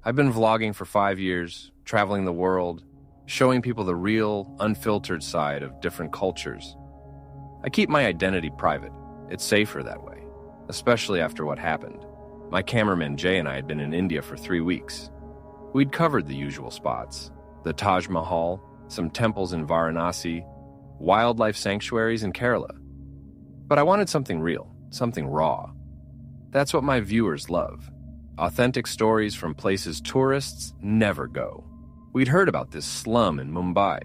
I've been vlogging for 5 years, traveling the world, showing people the real, unfiltered side of different cultures. I keep my identity private. It's safer that way, especially after what happened. My cameraman Jay and I had been in India for 3 weeks. We'd covered the usual spots: the Taj Mahal, some temples in Varanasi, wildlife sanctuaries in Kerala. But I wanted something real, something raw. That's what my viewers love. Authentic stories from places tourists never go. We'd heard about this slum in Mumbai.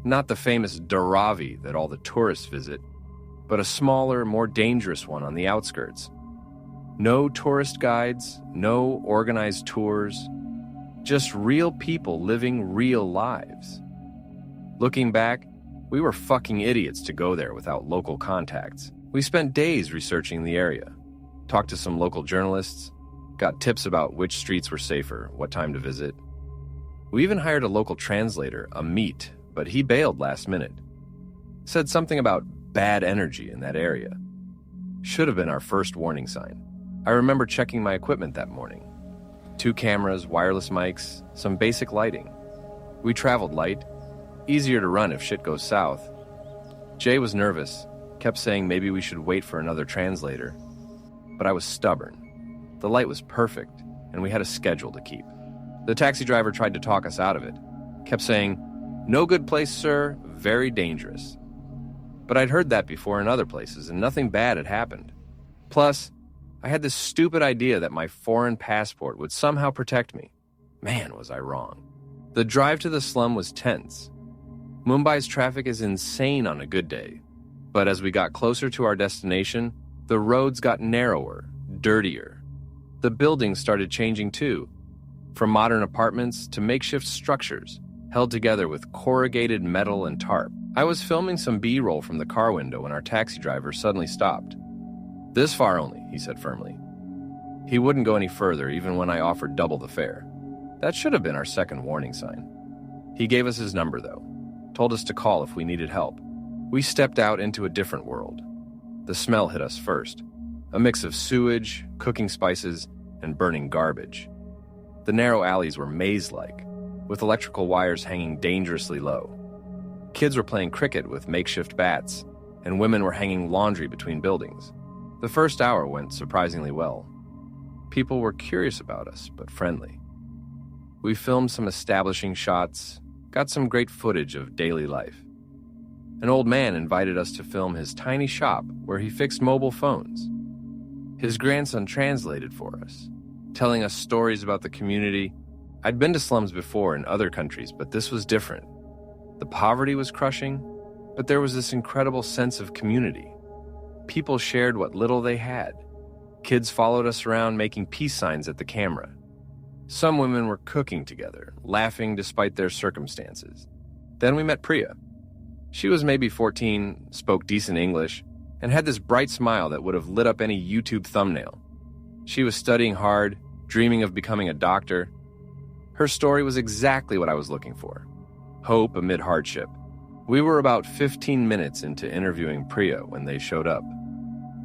Not the famous Dharavi that all the tourists visit, but a smaller, more dangerous one on the outskirts. No tourist guides, no organized tours, just real people living real lives. Looking back, we were fucking idiots to go there without local contacts. We spent days researching the area, talked to some local journalists, got tips about which streets were safer, what time to visit. We even hired a local translator, Amit, but he bailed last minute. Said something about bad energy in that area. Should have been our first warning sign. I remember checking my equipment that morning. 2 cameras, wireless mics, some basic lighting. We traveled light. Easier to run if shit goes south. Jay was nervous, kept saying maybe we should wait for another translator. But I was stubborn. The light was perfect, and we had a schedule to keep. The taxi driver tried to talk us out of it. Kept saying, "No good place, sir, very dangerous." But I'd heard that before in other places, and nothing bad had happened. Plus, I had this stupid idea that my foreign passport would somehow protect me. Man, was I wrong. The drive to the slum was tense. Mumbai's traffic is insane on a good day. But as we got closer to our destination, the roads got narrower, dirtier. The buildings started changing too, from modern apartments to makeshift structures, held together with corrugated metal and tarp. I was filming some B-roll from the car window when our taxi driver suddenly stopped. "This far only," he said firmly. He wouldn't go any further even when I offered double the fare. That should have been our second warning sign. He gave us his number though, told us to call if we needed help. We stepped out into a different world. The smell hit us first. A mix of sewage, cooking spices, and burning garbage. The narrow alleys were maze-like, with electrical wires hanging dangerously low. Kids were playing cricket with makeshift bats, and women were hanging laundry between buildings. The first hour went surprisingly well. People were curious about us, but friendly. We filmed some establishing shots, got some great footage of daily life. An old man invited us to film his tiny shop where he fixed mobile phones. His grandson translated for us, telling us stories about the community. I'd been to slums before in other countries, but this was different. The poverty was crushing, but there was this incredible sense of community. People shared what little they had. Kids followed us around making peace signs at the camera. Some women were cooking together, laughing despite their circumstances. Then we met Priya. She was maybe 14, spoke decent English, and had this bright smile that would have lit up any YouTube thumbnail. She was studying hard, dreaming of becoming a doctor. Her story was exactly what I was looking for. Hope amid hardship. We were about 15 minutes into interviewing Priya when they showed up.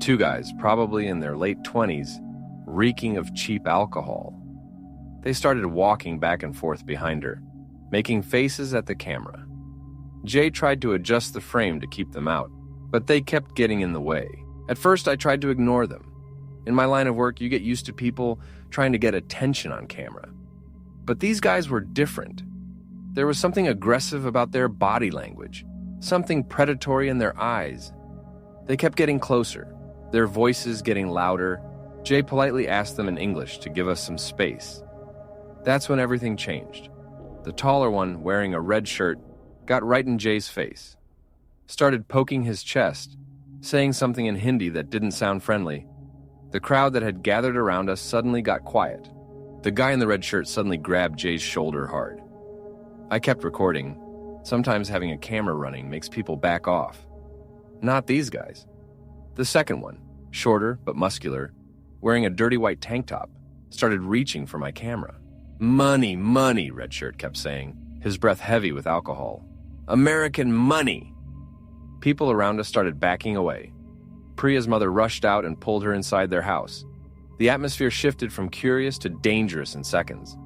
2 guys, probably in their late 20s, reeking of cheap alcohol. They started walking back and forth behind her, making faces at the camera. Jay tried to adjust the frame to keep them out, but they kept getting in the way. At first, I tried to ignore them. In my line of work, you get used to people trying to get attention on camera. But these guys were different. There was something aggressive about their body language, something predatory in their eyes. They kept getting closer, their voices getting louder. Jay politely asked them in English to give us some space. That's when everything changed. The taller one, wearing a red shirt, got right in Jay's face. Started poking his chest, saying something in Hindi that didn't sound friendly. The crowd that had gathered around us suddenly got quiet. The guy in the red shirt suddenly grabbed Jay's shoulder hard. I kept recording. Sometimes having a camera running makes people back off. Not these guys. The second one, shorter but muscular, wearing a dirty white tank top, started reaching for my camera. "Money, money," red shirt kept saying, his breath heavy with alcohol. "American money." People around us started backing away. Priya's mother rushed out and pulled her inside their house. The atmosphere shifted from curious to dangerous in seconds.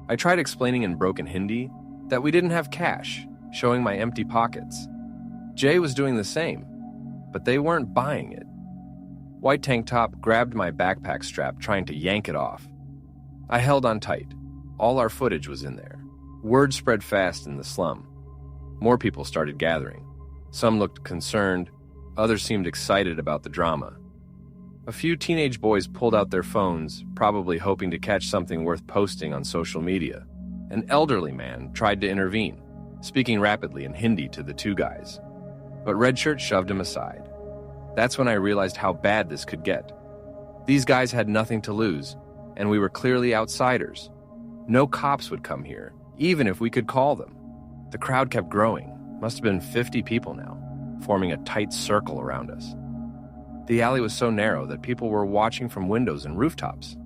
I tried explaining in broken Hindi that we didn't have cash, showing my empty pockets. Jay was doing the same, but they weren't buying it. White Tank Top grabbed my backpack strap, trying to yank it off. I held on tight. All our footage was in there. Word spread fast in the slum. More people started gathering. Some looked concerned, others seemed excited about the drama. A few teenage boys pulled out their phones, probably hoping to catch something worth posting on social media. An elderly man tried to intervene, speaking rapidly in Hindi to the two guys. But Redshirt shoved him aside. That's when I realized how bad this could get. These guys had nothing to lose, and we were clearly outsiders. No cops would come here, even if we could call them. The crowd kept growing. Must have been 50 people now, forming a tight circle around us. The alley was so narrow that people were watching from windows and rooftops.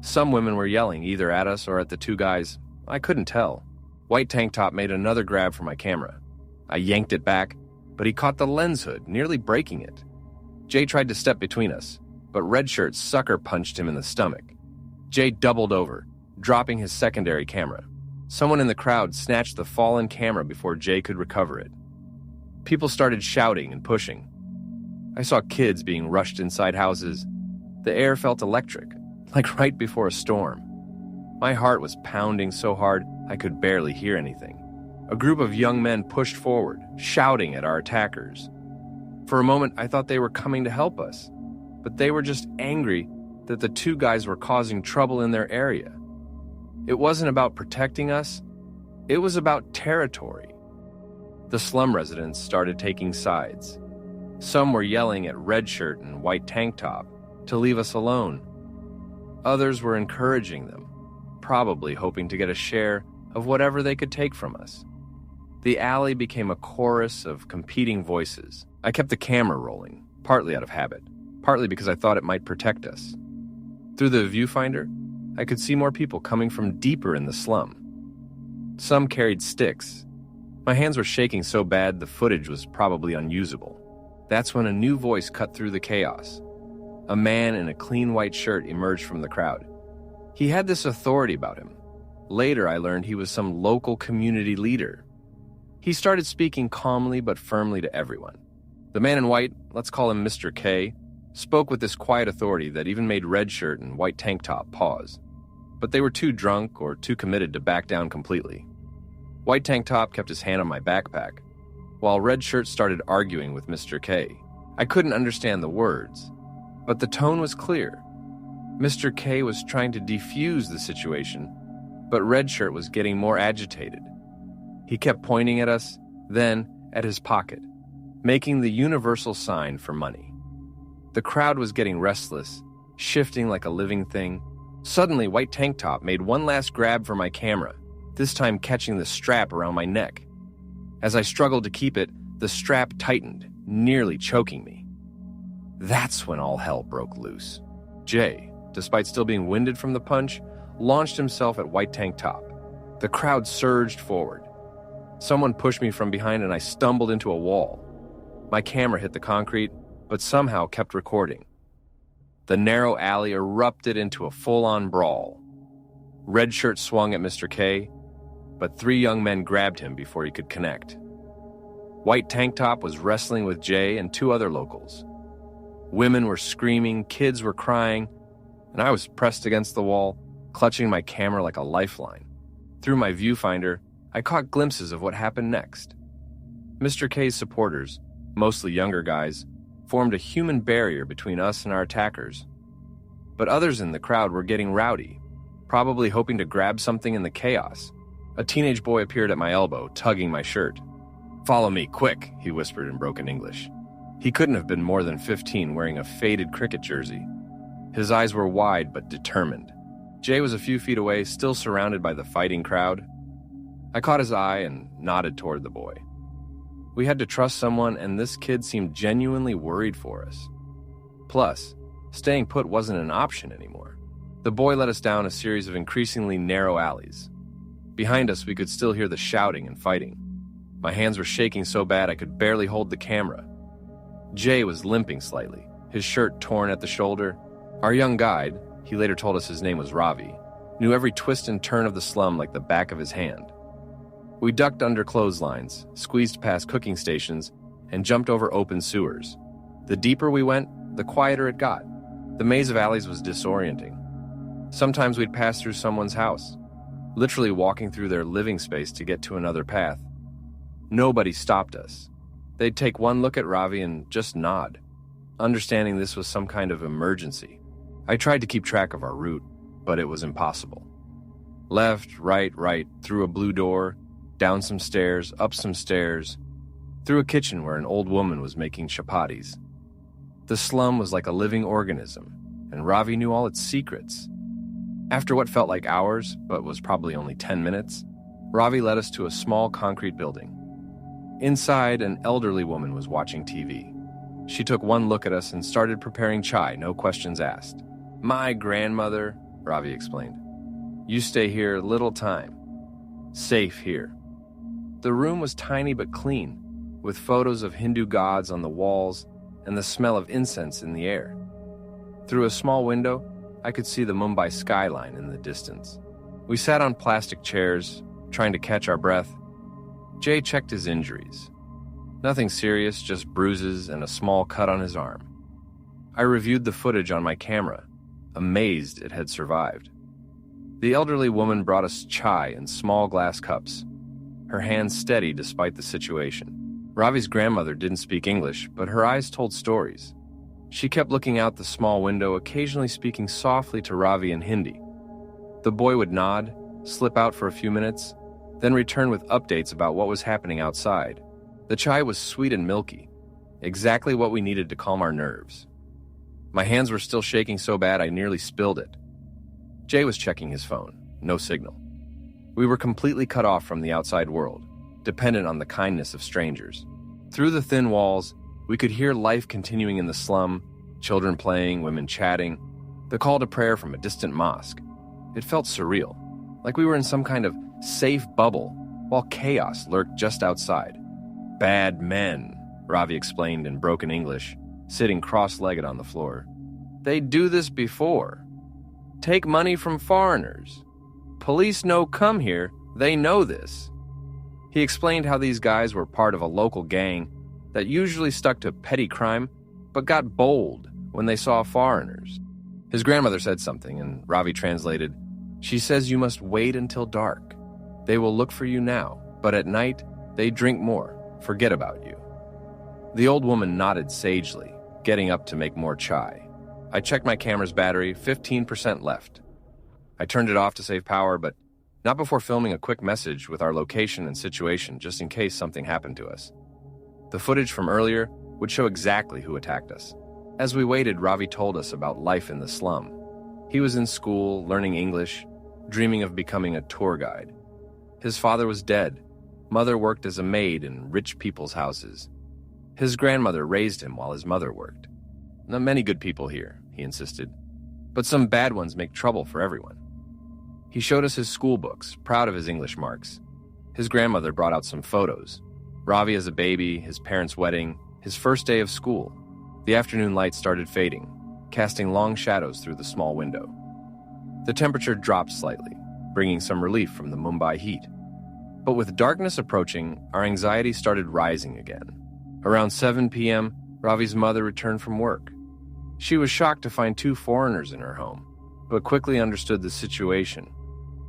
Some women were yelling either at us or at the two guys. I couldn't tell. White Tank Top made another grab for my camera. I yanked it back, but he caught the lens hood, nearly breaking it. Jay tried to step between us, but Redshirt sucker punched him in the stomach. Jay doubled over, dropping his secondary camera. Someone in the crowd snatched the fallen camera before Jay could recover it. People started shouting and pushing. I saw kids being rushed inside houses. The air felt electric, like right before a storm. My heart was pounding so hard I could barely hear anything. A group of young men pushed forward, shouting at our attackers. For a moment, I thought they were coming to help us, but they were just angry that the two guys were causing trouble in their area. It wasn't about protecting us, it was about territory. The slum residents started taking sides. Some were yelling at Redshirt and White Tank Top to leave us alone. Others were encouraging them, probably hoping to get a share of whatever they could take from us. The alley became a chorus of competing voices. I kept the camera rolling, partly out of habit, partly because I thought it might protect us. Through the viewfinder, I could see more people coming from deeper in the slum. Some carried sticks. My hands were shaking so bad the footage was probably unusable. That's when a new voice cut through the chaos. A man in a clean white shirt emerged from the crowd. He had this authority about him. Later, I learned he was some local community leader. He started speaking calmly but firmly to everyone. The man in white, let's call him Mr. K, spoke with this quiet authority that even made Redshirt and White Tank Top pause. But they were too drunk or too committed to back down completely. White Tank Top kept his hand on my backpack, while Redshirt started arguing with Mr. K. I couldn't understand the words, but the tone was clear. Mr. K was trying to defuse the situation, but Redshirt was getting more agitated. He kept pointing at us, then at his pocket, making the universal sign for money. The crowd was getting restless, shifting like a living thing. Suddenly, White Tank Top made one last grab for my camera, this time catching the strap around my neck. As I struggled to keep it, the strap tightened, nearly choking me. That's when all hell broke loose. Jay, despite still being winded from the punch, launched himself at White Tank Top. The crowd surged forward. Someone pushed me from behind and I stumbled into a wall. My camera hit the concrete, but somehow kept recording. The narrow alley erupted into a full-on brawl. Redshirt swung at Mr. K, but three young men grabbed him before he could connect. White Tank Top was wrestling with Jay and two other locals. Women were screaming, kids were crying, and I was pressed against the wall, clutching my camera like a lifeline. Through my viewfinder, I caught glimpses of what happened next. Mr. K's supporters, mostly younger guys, formed a human barrier between us and our attackers. But others in the crowd were getting rowdy, probably hoping to grab something in the chaos. A teenage boy appeared at my elbow, tugging my shirt. "Follow me, quick," he whispered in broken English. He couldn't have been more than 15, wearing a faded cricket jersey. His eyes were wide but determined. Jay was a few feet away, still surrounded by the fighting crowd. I caught his eye and nodded toward the boy. We had to trust someone, and this kid seemed genuinely worried for us. Plus, staying put wasn't an option anymore. The boy led us down a series of increasingly narrow alleys. Behind us, we could still hear the shouting and fighting. My hands were shaking so bad I could barely hold the camera. Jay was limping slightly, his shirt torn at the shoulder. Our young guide, he later told us his name was Ravi, knew every twist and turn of the slum like the back of his hand. We ducked under clotheslines, squeezed past cooking stations, and jumped over open sewers. The deeper we went, the quieter it got. The maze of alleys was disorienting. Sometimes we'd pass through someone's house, literally walking through their living space to get to another path. Nobody stopped us. They'd take one look at Ravi and just nod, understanding this was some kind of emergency. I tried to keep track of our route, but it was impossible. Left, right, through a blue door, down some stairs, up some stairs, through a kitchen where an old woman was making chapatis. The slum was like a living organism, and Ravi knew all its secrets. After what felt like hours, but was probably only 10 minutes, Ravi led us to a small concrete building. Inside, an elderly woman was watching TV. She took one look at us and started preparing chai, no questions asked. "My grandmother," Ravi explained. "You stay here a little time. Safe here." The room was tiny but clean, with photos of Hindu gods on the walls and the smell of incense in the air. Through a small window, I could see the Mumbai skyline in the distance. We sat on plastic chairs, trying to catch our breath. Jay checked his injuries. Nothing serious, just bruises and a small cut on his arm. I reviewed the footage on my camera, amazed it had survived. The elderly woman brought us chai in small glass cups, her hands steady despite the situation. Ravi's grandmother didn't speak English, but her eyes told stories. She kept looking out the small window, occasionally speaking softly to Ravi in Hindi. The boy would nod, slip out for a few minutes, then return with updates about what was happening outside. The chai was sweet and milky, exactly what we needed to calm our nerves. My hands were still shaking so bad I nearly spilled it. Jay was checking his phone, no signal. We were completely cut off from the outside world, dependent on the kindness of strangers. Through the thin walls, we could hear life continuing in the slum, children playing, women chatting, the call to prayer from a distant mosque. It felt surreal, like we were in some kind of safe bubble, while chaos lurked just outside. "Bad men," Ravi explained in broken English, sitting cross-legged on the floor. "They do this before. Take money from foreigners. Police no come here, they know this." He explained how these guys were part of a local gang that usually stuck to petty crime, but got bold when they saw foreigners. His grandmother said something, and Ravi translated, "She says you must wait until dark. They will look for you now, but at night, they drink more, forget about you." The old woman nodded sagely, getting up to make more chai. I checked my camera's battery, 15% left. I turned it off to save power, but not before filming a quick message with our location and situation just in case something happened to us. The footage from earlier would show exactly who attacked us. As we waited, Ravi told us about life in the slum. He was in school, learning English, dreaming of becoming a tour guide. His father was dead. Mother worked as a maid in rich people's houses. His grandmother raised him while his mother worked. "Not many good people here," he insisted, "but some bad ones make trouble for everyone." He showed us his school books, proud of his English marks. His grandmother brought out some photos. Ravi as a baby, his parents' wedding, his first day of school. The afternoon light started fading, casting long shadows through the small window. The temperature dropped slightly, bringing some relief from the Mumbai heat. But with darkness approaching, our anxiety started rising again. Around 7 p.m., Ravi's mother returned from work. She was shocked to find 2 foreigners in her home, but quickly understood the situation.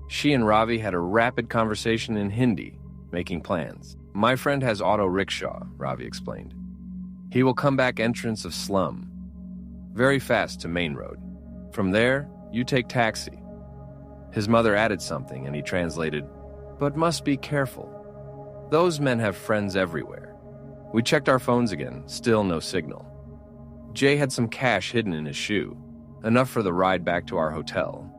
She and Ravi had a rapid conversation in Hindi, making plans. "My friend has auto rickshaw," Ravi explained. "He will come back entrance of slum. Very fast to main road. From there, you take taxi." His mother added something and he translated, "But must be careful. Those men have friends everywhere." We checked our phones again, still no signal. Jay had some cash hidden in his shoe, enough for the ride back to our hotel.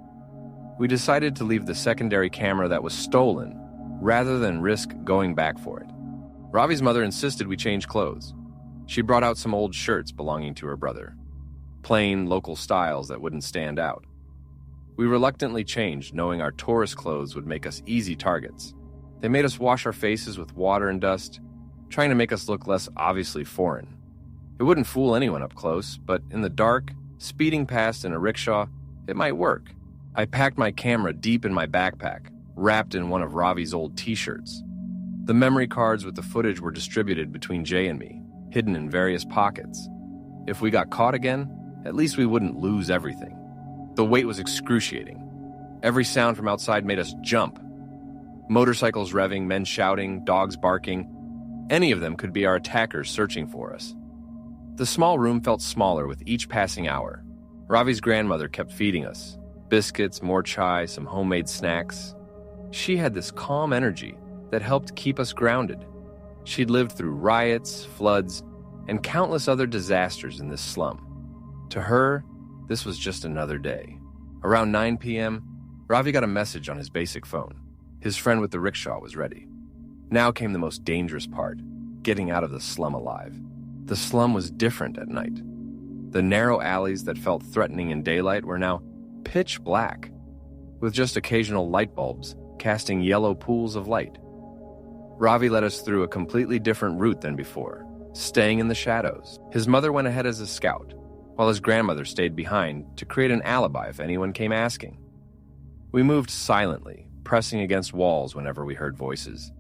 We decided to leave the secondary camera that was stolen rather than risk going back for it. Ravi's mother insisted we change clothes. She brought out some old shirts belonging to her brother, plain local styles that wouldn't stand out. We reluctantly changed, knowing our tourist clothes would make us easy targets. They made us wash our faces with water and dust, trying to make us look less obviously foreign. It wouldn't fool anyone up close, but in the dark, Speeding past in a rickshaw, it might work. I packed my camera deep in my backpack, wrapped in one of Ravi's old t-shirts. The memory cards with the footage were distributed between Jay and me, hidden in various pockets. If we got caught again, at least we wouldn't lose everything. The wait was excruciating. Every sound from outside made us jump. Motorcycles revving, men shouting, dogs barking. Any of them could be our attackers searching for us. The small room felt smaller with each passing hour. Ravi's grandmother kept feeding us. Biscuits, more chai, some homemade snacks. She had this calm energy that helped keep us grounded. She'd lived through riots, floods, and countless other disasters in this slum. To her, this was just another day. Around 9 p.m., Ravi got a message on his basic phone. His friend with the rickshaw was ready. Now came the most dangerous part, getting out of the slum alive. The slum was different at night. The narrow alleys that felt threatening in daylight were now pitch black, with just occasional light bulbs casting yellow pools of light. Ravi led us through a completely different route than before, staying in the shadows. His mother went ahead as a scout, while his grandmother stayed behind to create an alibi if anyone came asking. We moved silently, pressing against walls whenever we heard voices.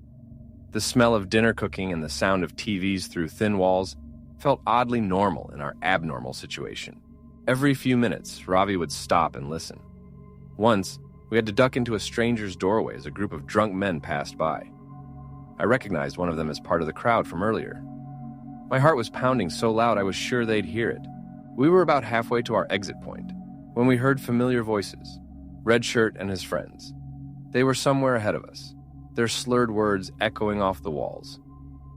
The smell of dinner cooking and the sound of TVs through thin walls felt oddly normal in our abnormal situation. Every few minutes, Ravi would stop and listen. Once, we had to duck into a stranger's doorway as a group of drunk men passed by. I recognized one of them as part of the crowd from earlier. My heart was pounding so loud I was sure they'd hear it. We were about halfway to our exit point when we heard familiar voices. Red Shirt and his friends. They were somewhere ahead of us, their slurred words echoing off the walls.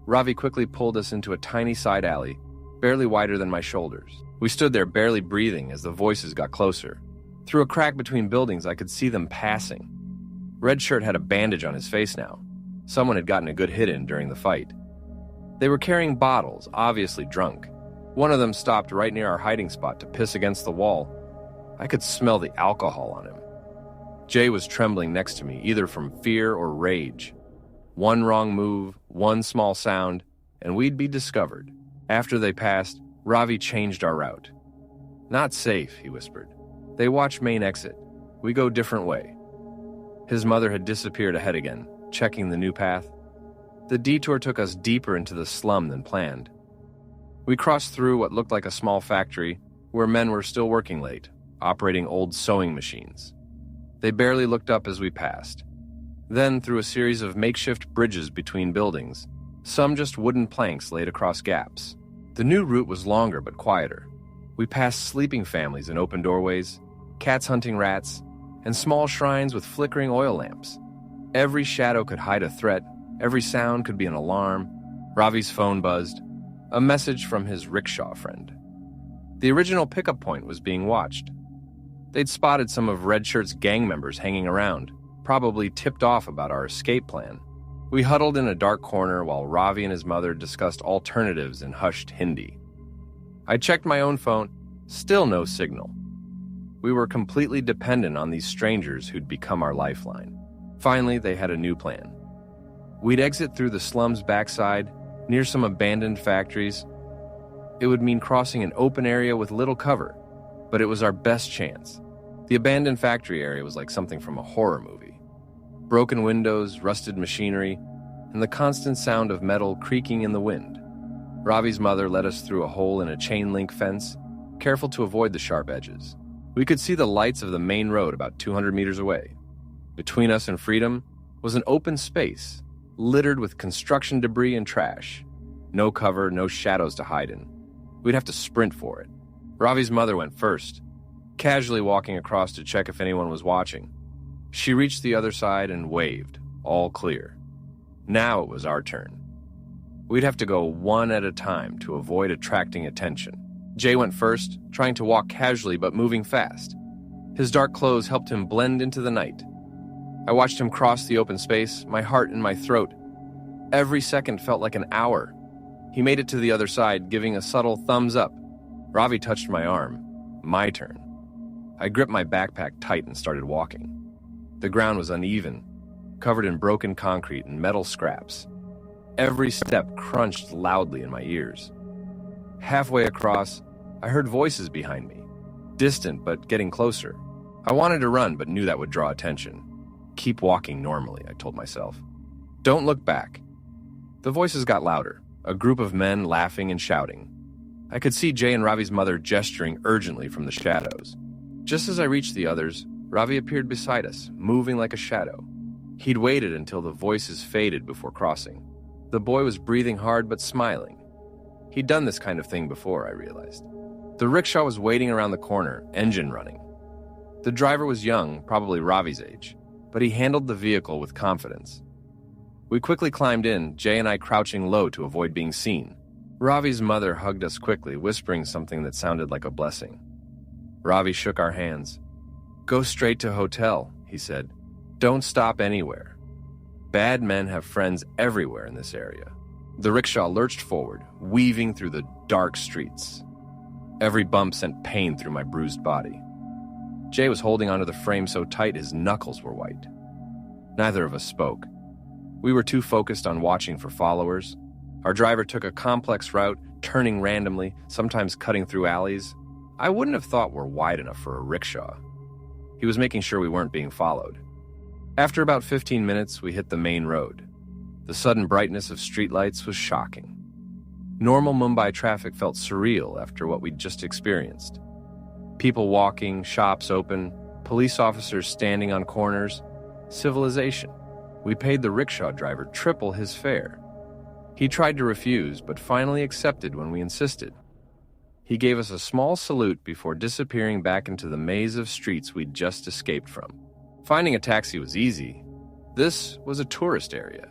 Ravi quickly pulled us into a tiny side alley, barely wider than my shoulders. We stood there barely breathing as the voices got closer. Through a crack between buildings, I could see them passing. Red Shirt had a bandage on his face now. Someone had gotten a good hit in during the fight. They were carrying bottles, obviously drunk. One of them stopped right near our hiding spot to piss against the wall. I could smell the alcohol on him. Jay was trembling next to me, either from fear or rage. One wrong move, one small sound, and we'd be discovered. After they passed, Ravi changed our route. "Not safe," he whispered. "They watch main exit. We go different way." His mother had disappeared ahead again, checking the new path. The detour took us deeper into the slum than planned. We crossed through what looked like a small factory where men were still working late, operating old sewing machines. They barely looked up as we passed. Then through a series of makeshift bridges between buildings, some just wooden planks laid across gaps. The new route was longer but quieter. We passed sleeping families in open doorways, cats hunting rats, and small shrines with flickering oil lamps. Every shadow could hide a threat, every sound could be an alarm. Ravi's phone buzzed, a message from his rickshaw friend. The original pickup point was being watched. They'd spotted some of Red Shirt's gang members hanging around, probably tipped off about our escape plan. We huddled in a dark corner while Ravi and his mother discussed alternatives in hushed Hindi. I checked my own phone, still no signal. We were completely dependent on these strangers who'd become our lifeline. Finally, they had a new plan. We'd exit through the slum's backside, near some abandoned factories. It would mean crossing an open area with little cover, but it was our best chance. The abandoned factory area was like something from a horror movie. Broken windows, rusted machinery, and the constant sound of metal creaking in the wind. Ravi's mother led us through a hole in a chain-link fence, careful to avoid the sharp edges. We could see the lights of the main road about 200 meters away. Between us and freedom was an open space, littered with construction debris and trash. No cover, no shadows to hide in. We'd have to sprint for it. Ravi's mother went first, casually walking across to check if anyone was watching. She reached the other side and waved, all clear. Now it was our turn. We'd have to go one at a time to avoid attracting attention. Jay went first, trying to walk casually but moving fast. His dark clothes helped him blend into the night. I watched him cross the open space, my heart in my throat. Every second felt like an hour. He made it to the other side, giving a subtle thumbs up. Ravi touched my arm. My turn. I gripped my backpack tight and started walking. The ground was uneven, covered in broken concrete and metal scraps. Every step crunched loudly in my ears. Halfway across, I heard voices behind me. distant but getting closer. I wanted to run but knew that would draw attention. Keep walking normally, I told myself. Don't look back. The voices got louder, a group of men laughing and shouting. I could see Jay and Ravi's mother gesturing urgently from the shadows. Just as I reached the others, Ravi appeared beside us, moving like a shadow. He'd waited until the voices faded before crossing. The boy was breathing hard but smiling. He'd done this kind of thing before, I realized. The rickshaw was waiting around the corner, engine running. The driver was young, probably Ravi's age, but he handled the vehicle with confidence. We quickly climbed in, Jay and I crouching low to avoid being seen. Ravi's mother hugged us quickly, whispering something that sounded like a blessing. Ravi shook our hands. "Go straight to hotel," he said. "Don't stop anywhere. Bad men have friends everywhere in this area." The rickshaw lurched forward, weaving through the dark streets. Every bump sent pain through my bruised body. Jay was holding onto the frame so tight his knuckles were white. Neither of us spoke. We were too focused on watching for followers. Our driver took a complex route, turning randomly, sometimes cutting through alleys. I wouldn't have thought we're wide enough for a rickshaw. He was making sure we weren't being followed. After about 15 minutes, we hit the main road. The sudden brightness of streetlights was shocking. Normal Mumbai traffic felt surreal after what we'd just experienced. People walking, shops open, police officers standing on corners. Civilization. We paid the rickshaw driver triple his fare. He tried to refuse, but finally accepted when we insisted. He gave us a small salute before disappearing back into the maze of streets we'd just escaped from. Finding a taxi was easy. This was a tourist area.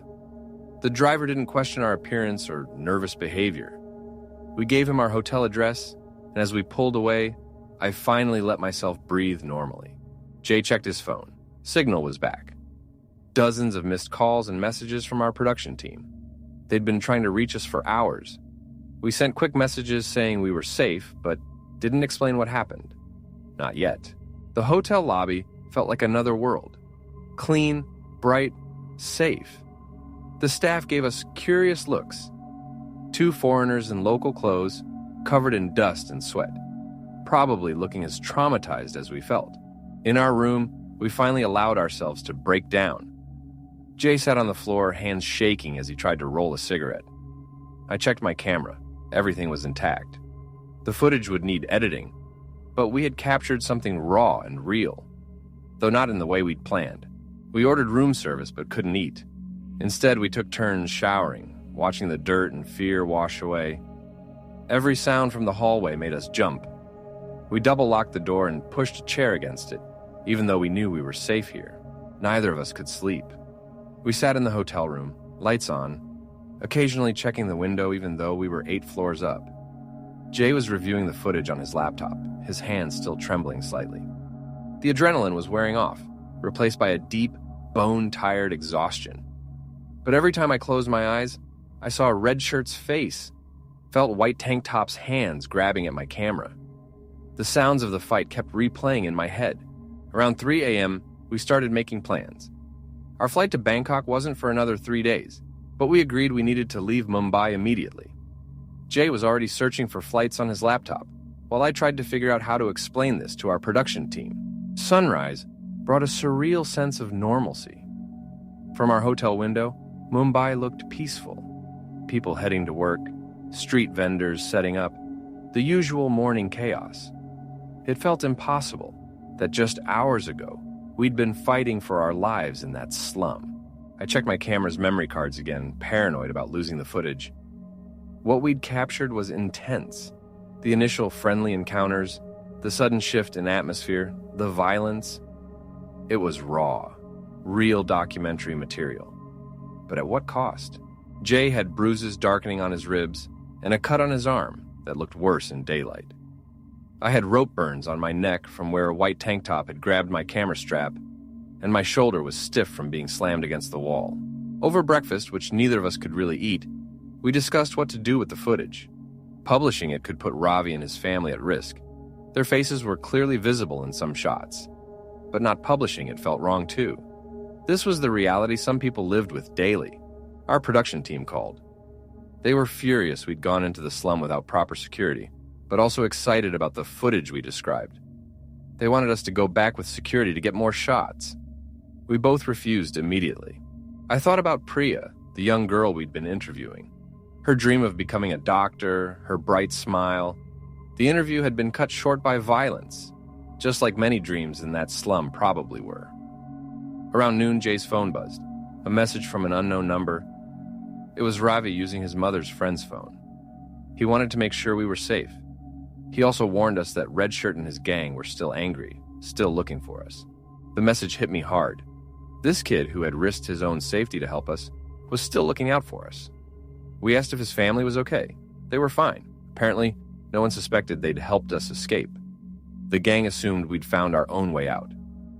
The driver didn't question our appearance or nervous behavior. We gave him our hotel address, and as we pulled away, I finally let myself breathe normally. Jay checked his phone. Signal was back. Dozens of missed calls and messages from our production team. They'd been trying to reach us for hours. We sent quick messages saying we were safe, but didn't explain what happened. Not yet. The hotel lobby felt like another world. Clean, bright, safe. The staff gave us curious looks. 2 foreigners in local clothes, covered in dust and sweat, probably looking as traumatized as we felt. In our room, we finally allowed ourselves to break down. Jay sat on the floor, hands shaking as he tried to roll a cigarette. I checked my camera. Everything was intact. The footage would need editing, but we had captured something raw and real, though not in the way we'd planned. We ordered room service but couldn't eat. Instead, we took turns showering, watching the dirt and fear wash away. Every sound from the hallway made us jump. We double-locked the door and pushed a chair against it, even though we knew we were safe here. Neither of us could sleep. We sat in the hotel room, lights on, occasionally checking the window even though we were 8 floors up. Jay was reviewing the footage on his laptop, his hands still trembling slightly. The adrenaline was wearing off, replaced by a deep, bone-tired exhaustion. But every time I closed my eyes, I saw a red shirt's face, felt White Tank Top's hands grabbing at my camera. The sounds of the fight kept replaying in my head. Around 3 a.m., we started making plans. Our flight to Bangkok wasn't for another 3 days, but we agreed we needed to leave Mumbai immediately. Jay was already searching for flights on his laptop, while I tried to figure out how to explain this to our production team. Sunrise brought a surreal sense of normalcy. From our hotel window, Mumbai looked peaceful. People heading to work, street vendors setting up, the usual morning chaos. It felt impossible that just hours ago, we'd been fighting for our lives in that slum. I checked my camera's memory cards again, paranoid about losing the footage. What we'd captured was intense. The initial friendly encounters, the sudden shift in atmosphere, the violence. It was raw, real documentary material. But at what cost? Jay had bruises darkening on his ribs and a cut on his arm that looked worse in daylight. I had rope burns on my neck from where a white tank top had grabbed my camera strap, and my shoulder was stiff from being slammed against the wall. Over breakfast, which neither of us could really eat, we discussed what to do with the footage. Publishing it could put Ravi and his family at risk. Their faces were clearly visible in some shots, but not publishing it felt wrong too. This was the reality some people lived with daily. Our production team called. They were furious we'd gone into the slum without proper security, but also excited about the footage we described. They wanted us to go back with security to get more shots. We both refused immediately. I thought about Priya, the young girl we'd been interviewing. Her dream of becoming a doctor, her bright smile. The interview had been cut short by violence, just like many dreams in that slum probably were. Around noon, Jay's phone buzzed. A message from an unknown number. It was Ravi using his mother's friend's phone. He wanted to make sure we were safe. He also warned us that Red Shirt and his gang were still angry, still looking for us. The message hit me hard. This kid, who had risked his own safety to help us, was still looking out for us. We asked if his family was okay. They were fine. Apparently, no one suspected they'd helped us escape. The gang assumed we'd found our own way out.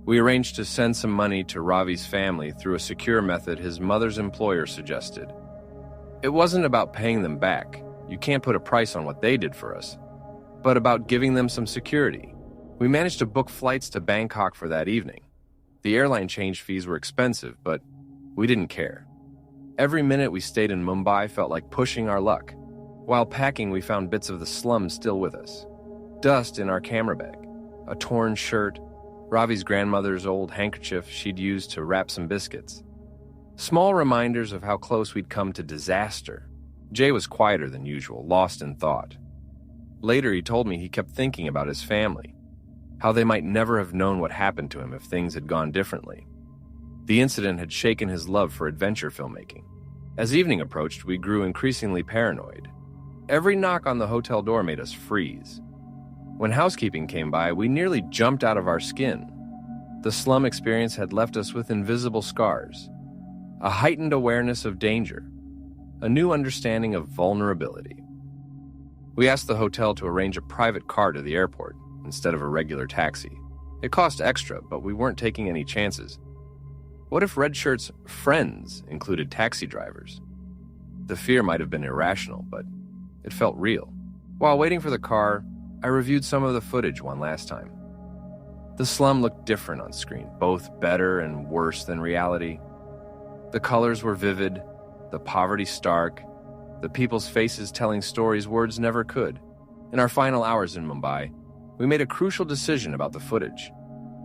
We arranged to send some money to Ravi's family through a secure method his mother's employer suggested. It wasn't about paying them back. You can't put a price on what they did for us. But about giving them some security. We managed to book flights to Bangkok for that evening. The airline change fees were expensive, but we didn't care. Every minute we stayed in Mumbai felt like pushing our luck. While packing, we found bits of the slums still with us. Dust in our camera bag, a torn shirt, Ravi's grandmother's old handkerchief she'd used to wrap some biscuits. Small reminders of how close we'd come to disaster. Jay was quieter than usual, lost in thought. Later, he told me he kept thinking about his family, how they might never have known what happened to him if things had gone differently. The incident had shaken his love for adventure filmmaking. As evening approached, we grew increasingly paranoid. Every knock on the hotel door made us freeze. When housekeeping came by, we nearly jumped out of our skin. The slum experience had left us with invisible scars, a heightened awareness of danger, a new understanding of vulnerability. We asked the hotel to arrange a private car to the airport instead of a regular taxi. It cost extra, but we weren't taking any chances. What if Red Shirt's friends included taxi drivers? The fear might have been irrational, but it felt real. While waiting for the car, I reviewed some of the footage one last time. The slum looked different on screen, both better and worse than reality. The colors were vivid, the poverty stark, the people's faces telling stories words never could. In our final hours in Mumbai, we made a crucial decision about the footage.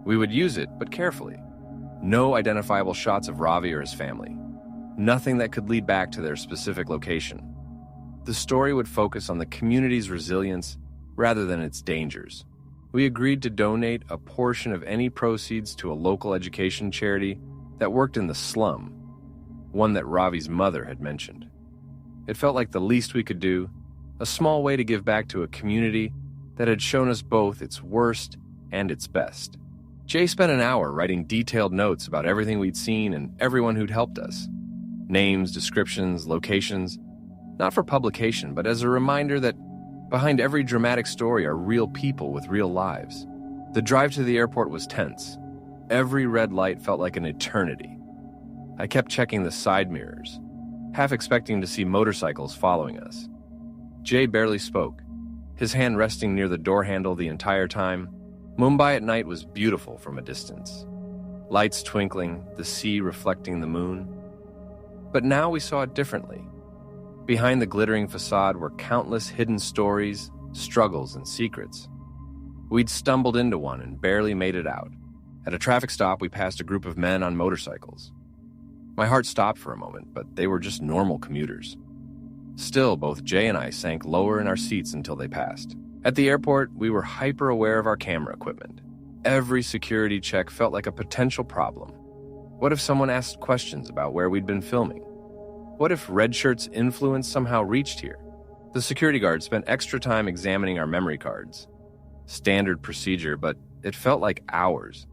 We would use it, but carefully. No identifiable shots of Ravi or his family. Nothing that could lead back to their specific location. The story would focus on the community's resilience rather than its dangers. We agreed to donate a portion of any proceeds to a local education charity that worked in the slum, one that Ravi's mother had mentioned. It felt like the least we could do, a small way to give back to a community that had shown us both its worst and its best. Jay spent an hour writing detailed notes about everything we'd seen and everyone who'd helped us. Names, descriptions, locations, not for publication, but as a reminder that behind every dramatic story are real people with real lives. The drive to the airport was tense. Every red light felt like an eternity. I kept checking the side mirrors, half expecting to see motorcycles following us. Jay barely spoke, his hand resting near the door handle the entire time. Mumbai at night was beautiful from a distance. Lights twinkling, the sea reflecting the moon. But now we saw it differently. Behind the glittering facade were countless hidden stories, struggles, and secrets. We'd stumbled into one and barely made it out. At a traffic stop, we passed a group of men on motorcycles. My heart stopped for a moment, but they were just normal commuters. Still, both Jay and I sank lower in our seats until they passed. At the airport, we were hyper-aware of our camera equipment. Every security check felt like a potential problem. What if someone asked questions about where we'd been filming? What if Red Shirt's influence somehow reached here? The security guard spent extra time examining our memory cards. Standard procedure, but it felt like hours.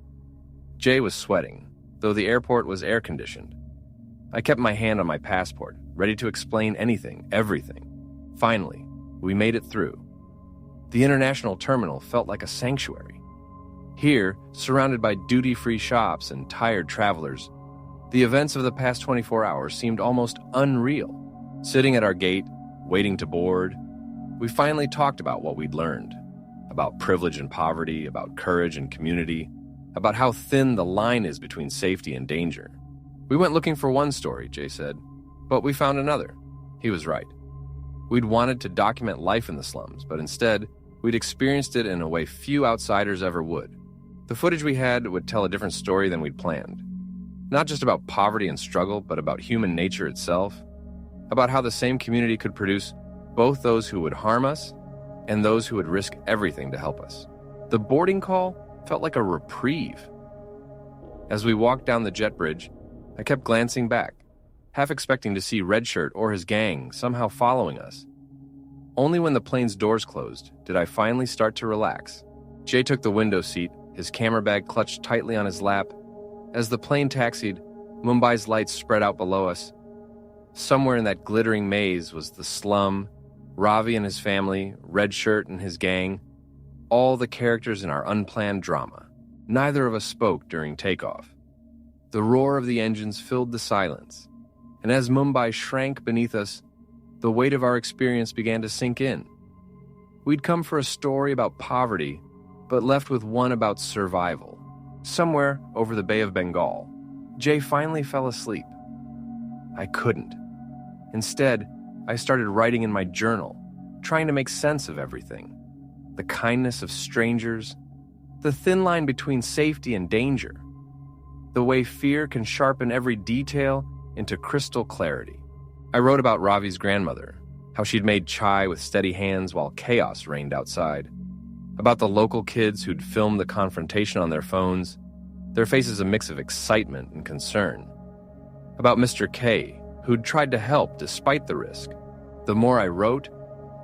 Jay was sweating, though the airport was air-conditioned. I kept my hand on my passport, ready to explain anything, everything. Finally, we made it through. The international terminal felt like a sanctuary. Here, surrounded by duty-free shops and tired travelers, the events of the past 24 hours seemed almost unreal. Sitting at our gate, waiting to board, we finally talked about what we'd learned. About privilege and poverty, about courage and community, about how thin the line is between safety and danger. We went looking for one story, Jay said, but we found another. He was right. We'd wanted to document life in the slums, but instead, we'd experienced it in a way few outsiders ever would. The footage we had would tell a different story than we'd planned. Not just about poverty and struggle, but about human nature itself. About how the same community could produce both those who would harm us and those who would risk everything to help us. The boarding call felt like a reprieve. As we walked down the jet bridge, I kept glancing back, half expecting to see Redshirt or his gang somehow following us. Only when the plane's doors closed did I finally start to relax. Jay took the window seat, his camera bag clutched tightly on his lap. As the plane taxied, Mumbai's lights spread out below us. Somewhere in that glittering maze was the slum, Ravi and his family, Redshirt and his gang, all the characters in our unplanned drama. Neither of us spoke during takeoff. The roar of the engines filled the silence, and as Mumbai shrank beneath us, the weight of our experience began to sink in. We'd come for a story about poverty, but left with one about survival. Somewhere over the Bay of Bengal, Jay finally fell asleep. I couldn't. Instead, I started writing in my journal, trying to make sense of everything. The kindness of strangers, the thin line between safety and danger, the way fear can sharpen every detail into crystal clarity. I wrote about Ravi's grandmother, how she'd made chai with steady hands while chaos reigned outside, about the local kids who'd filmed the confrontation on their phones, their faces a mix of excitement and concern, about Mr. K, who'd tried to help despite the risk. The more I wrote,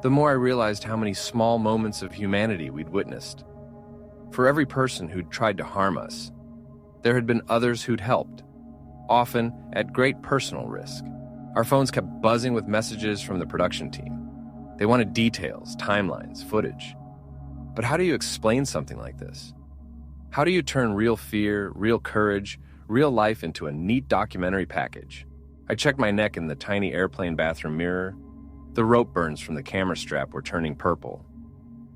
the more I realized how many small moments of humanity we'd witnessed. For every person who'd tried to harm us, there had been others who'd helped, often at great personal risk. Our phones kept buzzing with messages from the production team. They wanted details, timelines, footage. But how do you explain something like this? How do you turn real fear, real courage, real life into a neat documentary package? I checked my neck in the tiny airplane bathroom mirror. The rope burns from the camera strap were turning purple.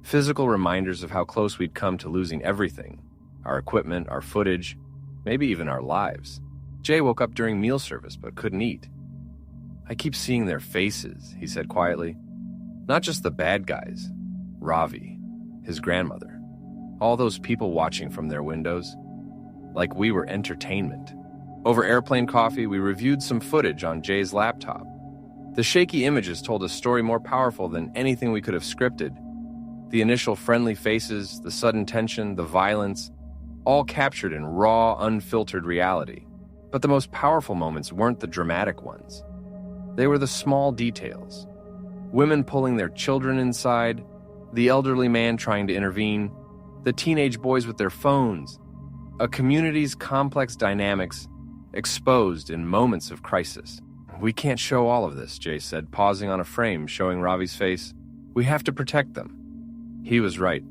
Physical reminders of how close we'd come to losing everything. Our equipment, our footage, maybe even our lives. Jay woke up during meal service but couldn't eat. I keep seeing their faces, he said quietly. Not just the bad guys. Ravi, his grandmother. All those people watching from their windows. Like we were entertainment. Over airplane coffee, we reviewed some footage on Jay's laptop. The shaky images told a story more powerful than anything we could have scripted. The initial friendly faces, the sudden tension, the violence, all captured in raw, unfiltered reality. But the most powerful moments weren't the dramatic ones. They were the small details. Women pulling their children inside, the elderly man trying to intervene, the teenage boys with their phones. A community's complex dynamics exposed in moments of crisis. We can't show all of this, Jay said, pausing on a frame showing Ravi's face. We have to protect them. He was right.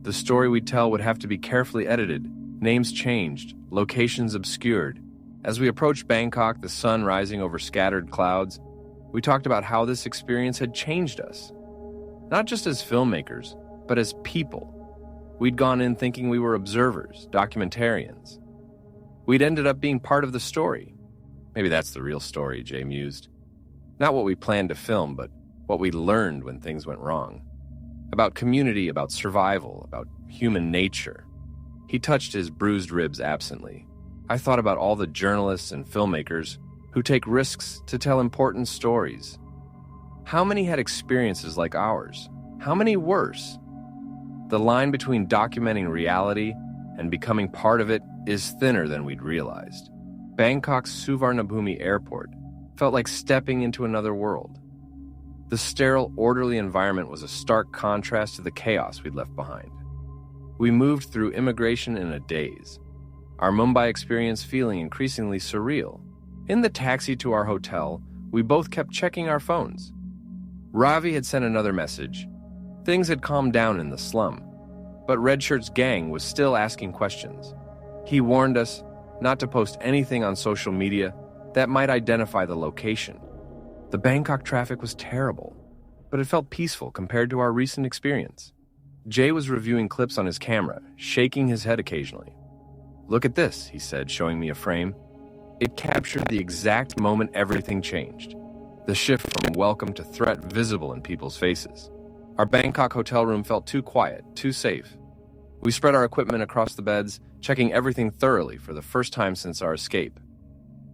The story we'd tell would have to be carefully edited, names changed, locations obscured. As we approached Bangkok, the sun rising over scattered clouds, we talked about how this experience had changed us. Not just as filmmakers, but as people. We'd gone in thinking we were observers, documentarians. We'd ended up being part of the story. Maybe that's the real story, Jay mused. Not what we planned to film, but what we learned when things went wrong. About community, about survival, about human nature. He touched his bruised ribs absently. I thought about all the journalists and filmmakers who take risks to tell important stories. How many had experiences like ours? How many worse? The line between documenting reality and becoming part of it is thinner than we'd realized. Bangkok's Suvarnabhumi airport felt like stepping into another world. The sterile, orderly environment was a stark contrast to the chaos we'd left behind. We moved through immigration in a daze, our Mumbai experience feeling increasingly surreal. In the taxi to our hotel, we both kept checking our phones. Ravi had sent another message. Things had calmed down in the slum, but Redshirt's gang was still asking questions. He warned us not to post anything on social media that might identify the location. The Bangkok traffic was terrible, but it felt peaceful compared to our recent experience. Jay was reviewing clips on his camera, shaking his head occasionally. Look at this, he said, showing me a frame. It captured the exact moment everything changed. The shift from welcome to threat visible in people's faces. Our Bangkok hotel room felt too quiet, too safe. We spread our equipment across the beds, checking everything thoroughly for the first time since our escape.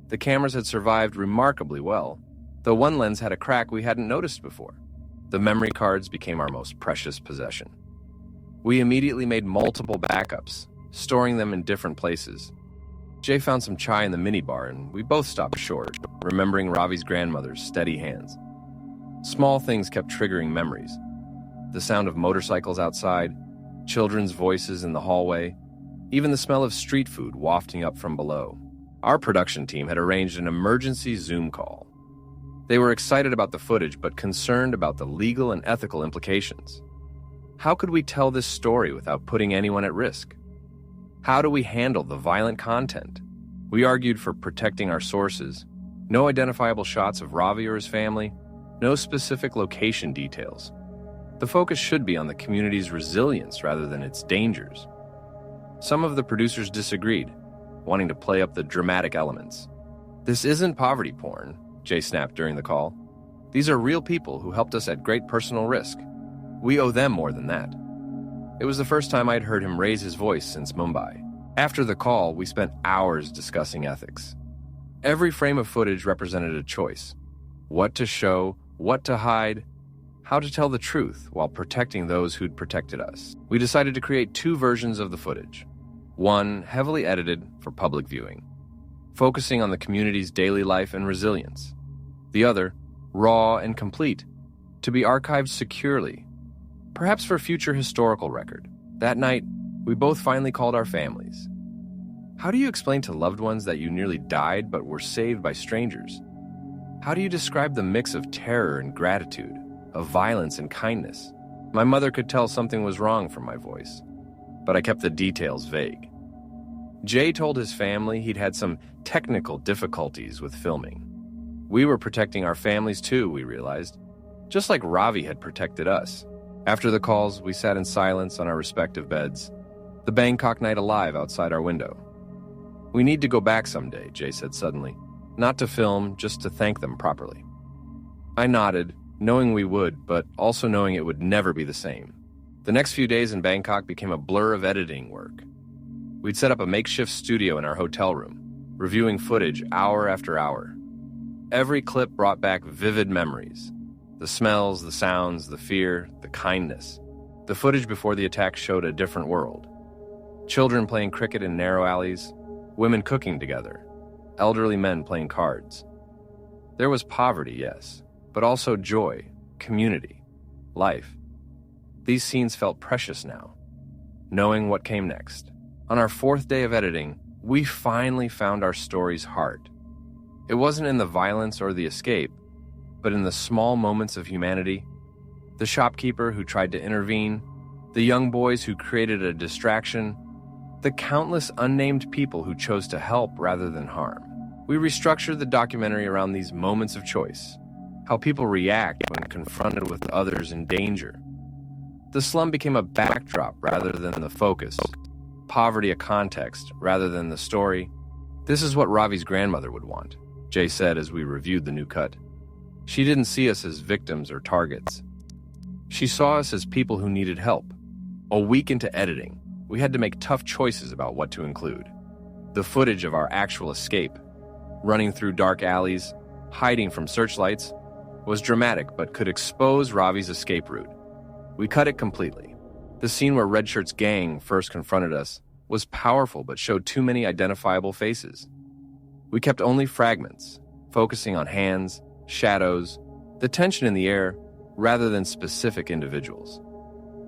The cameras had survived remarkably well, though one lens had a crack we hadn't noticed before. The memory cards became our most precious possession. We immediately made multiple backups, storing them in different places. Jay found some chai in the minibar, and we both stopped short, remembering Ravi's grandmother's steady hands. Small things kept triggering memories. The sound of motorcycles outside, children's voices in the hallway, even the smell of street food wafting up from below. Our production team had arranged an emergency Zoom call. They were excited about the footage, but concerned about the legal and ethical implications. How could we tell this story without putting anyone at risk? How do we handle the violent content? We argued for protecting our sources. No identifiable shots of Ravi or his family, no specific location details. The focus should be on the community's resilience rather than its dangers. Some of the producers disagreed, wanting to play up the dramatic elements. "This isn't poverty porn," Jay snapped during the call. "These are real people who helped us at great personal risk. We owe them more than that." It was the first time I'd heard him raise his voice since Mumbai. After the call, we spent hours discussing ethics. Every frame of footage represented a choice. What to show, what to hide, how to tell the truth while protecting those who'd protected us. We decided to create two versions of the footage. One, heavily edited for public viewing, focusing on the community's daily life and resilience. The other, raw and complete, to be archived securely, perhaps for future historical record. That night, we both finally called our families. How do you explain to loved ones that you nearly died but were saved by strangers? How do you describe the mix of terror and gratitude, of violence and kindness? My mother could tell something was wrong from my voice, but I kept the details vague. Jay told his family he'd had some technical difficulties with filming. We were protecting our families too, we realized, just like Ravi had protected us. After the calls, we sat in silence on our respective beds, the Bangkok night alive outside our window. "We need to go back someday," Jay said suddenly. "Not to film, just to thank them properly." I nodded, knowing we would, but also knowing it would never be the same. The next few days in Bangkok became a blur of editing work. We'd set up a makeshift studio in our hotel room, reviewing footage hour after hour. Every clip brought back vivid memories. The smells, the sounds, the fear, the kindness. The footage before the attack showed a different world. Children playing cricket in narrow alleys, women cooking together, elderly men playing cards. There was poverty, yes, but also joy, community, life. These scenes felt precious now, knowing what came next. On our fourth day of editing, we finally found our story's heart. It wasn't in the violence or the escape, but in the small moments of humanity. The shopkeeper who tried to intervene, the young boys who created a distraction, the countless unnamed people who chose to help rather than harm. We restructured the documentary around these moments of choice, how people react when confronted with others in danger. The slum became a backdrop rather than the focus, poverty a context rather than the story. "This is what Ravi's grandmother would want," Jay said as we reviewed the new cut. "She didn't see us as victims or targets. She saw us as people who needed help." A week into editing, we had to make tough choices about what to include. The footage of our actual escape, running through dark alleys, hiding from searchlights, was dramatic but could expose Ravi's escape route. We cut it completely. The scene where Red Shirt's gang first confronted us was powerful but showed too many identifiable faces. We kept only fragments, focusing on hands, shadows, the tension in the air, rather than specific individuals.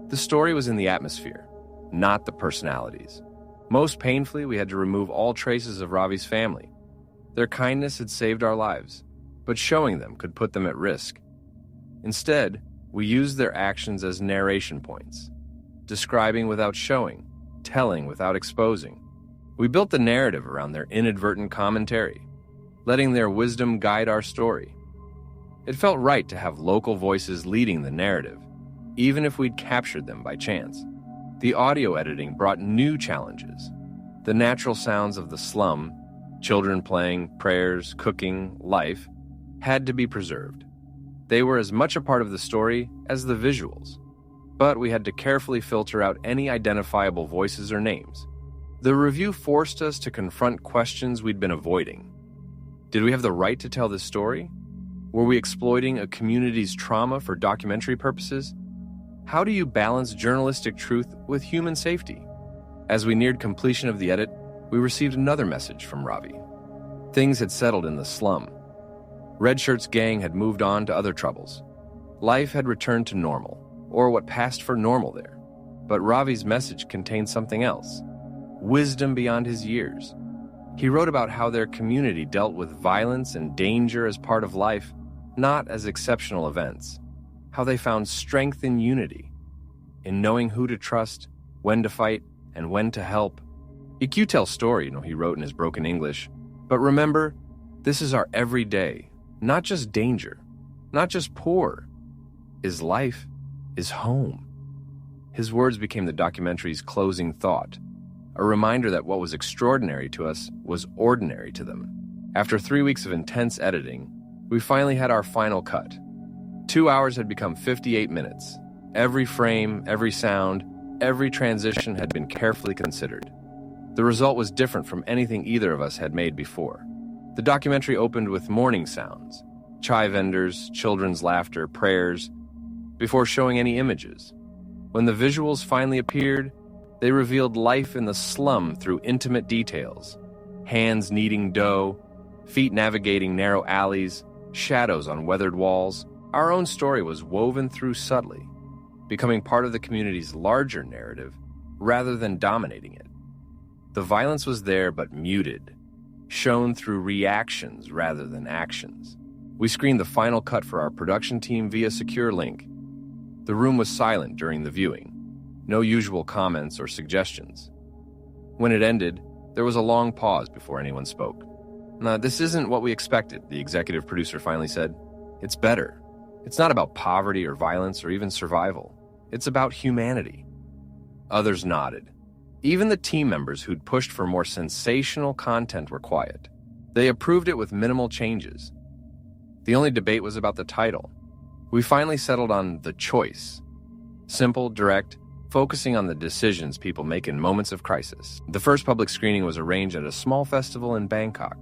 The story was in the atmosphere, not the personalities. Most painfully, we had to remove all traces of Ravi's family. Their kindness had saved our lives, but showing them could put them at risk. Instead, we used their actions as narration points, describing without showing, telling without exposing. We built the narrative around their inadvertent commentary, letting their wisdom guide our story. It felt right to have local voices leading the narrative, even if we'd captured them by chance. The audio editing brought new challenges. The natural sounds of the slum, children playing, prayers, cooking, life, had to be preserved. They were as much a part of the story as the visuals. but we had to carefully filter out any identifiable voices or names. The review forced us to confront questions we'd been avoiding. Did we have the right to tell this story? Were we exploiting a community's trauma for documentary purposes? How do you balance journalistic truth with human safety? As we neared completion of the edit, we received another message from Ravi. Things had settled in the slum. Red Shirt's gang had moved on to other troubles. Life had returned to normal, or what passed for normal there. But Ravi's message contained something else. Wisdom beyond his years. He wrote about how their community dealt with violence and danger as part of life, not as exceptional events. How they found strength in unity, in knowing who to trust, when to fight, and when to help. You tell story, he wrote in his broken English. But remember, this is our everyday, not just danger, not just poor. Is life, is home. His words became the documentary's closing thought, a reminder that what was extraordinary to us was ordinary to them. After 3 weeks of intense editing, we finally had our final cut. 2 hours had become 58 minutes. Every frame, every sound, every transition had been carefully considered. The result was different from anything either of us had made before. The documentary opened with morning sounds, chai vendors, children's laughter, prayers, before showing any images. When the visuals finally appeared, they revealed life in the slum through intimate details. Hands kneading dough, feet navigating narrow alleys, shadows on weathered walls. Our own story was woven through subtly, becoming part of the community's larger narrative rather than dominating it. The violence was there but muted, shown through reactions rather than actions. We screened the final cut for our production team via secure link. The room was silent during the viewing. No usual comments or suggestions. When it ended, there was a long pause before anyone spoke. "Now, this isn't what we expected," the executive producer finally said. "It's better. It's not about poverty or violence or even survival. It's about humanity." Others nodded. Even the team members who'd pushed for more sensational content were quiet. They approved it with minimal changes. The only debate was about the title. We finally settled on The Choice. Simple, direct, focusing on the decisions people make in moments of crisis. The first public screening was arranged at a small festival in Bangkok.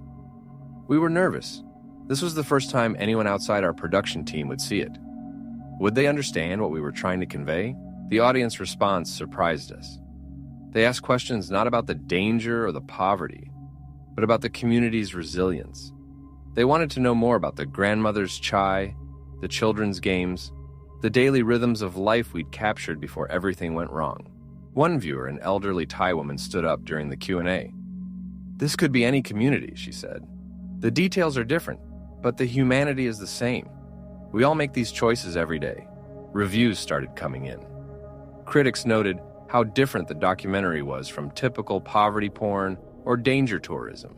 We were nervous. This was the first time anyone outside our production team would see it. Would they understand what we were trying to convey? The audience response surprised us. They asked questions not about the danger or the poverty, but about the community's resilience. They wanted to know more about the grandmother's chai, the children's games, the daily rhythms of life we'd captured before everything went wrong. One viewer, an elderly Thai woman, stood up during the Q&A. "This could be any community," she said. "The details are different, but the humanity is the same. We all make these choices every day." Reviews started coming in. Critics noted how different the documentary was from typical poverty porn or danger tourism.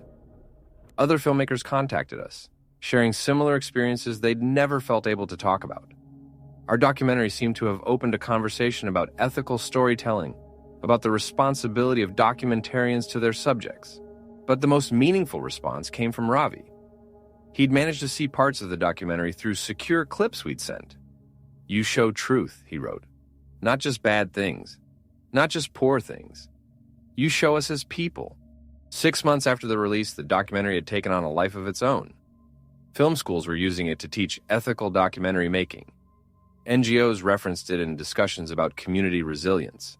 Other filmmakers contacted us, sharing similar experiences they'd never felt able to talk about. Our documentary seemed to have opened a conversation about ethical storytelling, about the responsibility of documentarians to their subjects. But the most meaningful response came from Ravi. He'd managed to see parts of the documentary through secure clips we'd sent. "You show truth," he wrote. "Not just bad things. Not just poor things. You show us as people." 6 months after the release, the documentary had taken on a life of its own. Film schools were using it to teach ethical documentary making. NGOs referenced it in discussions about community resilience.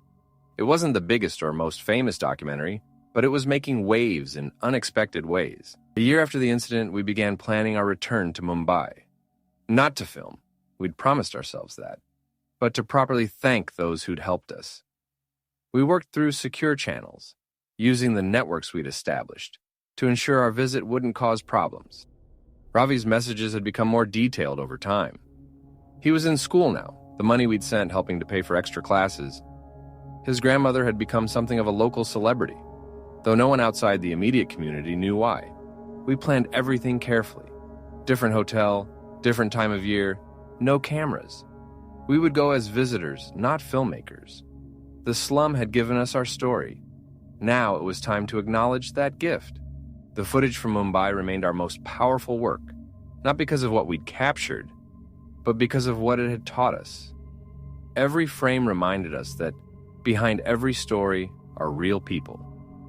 It wasn't the biggest or most famous documentary, but it was making waves in unexpected ways. A year after the incident, we began planning our return to Mumbai. Not to film, we'd promised ourselves that, but to properly thank those who'd helped us. We worked through secure channels, using the networks we'd established, to ensure our visit wouldn't cause problems. Ravi's messages had become more detailed over time. He was in school now, the money we'd sent helping to pay for extra classes. His grandmother had become something of a local celebrity, though no one outside the immediate community knew why. We planned everything carefully. Different hotel, different time of year, no cameras. We would go as visitors, not filmmakers. The slum had given us our story. Now it was time to acknowledge that gift. The footage from Mumbai remained our most powerful work, not because of what we'd captured, but because of what it had taught us. Every frame reminded us that behind every story are real people,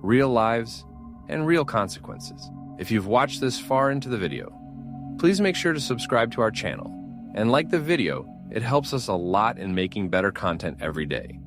real lives, and real consequences. If you've watched this far into the video, please make sure to subscribe to our channel and like the video. It helps us a lot in making better content every day.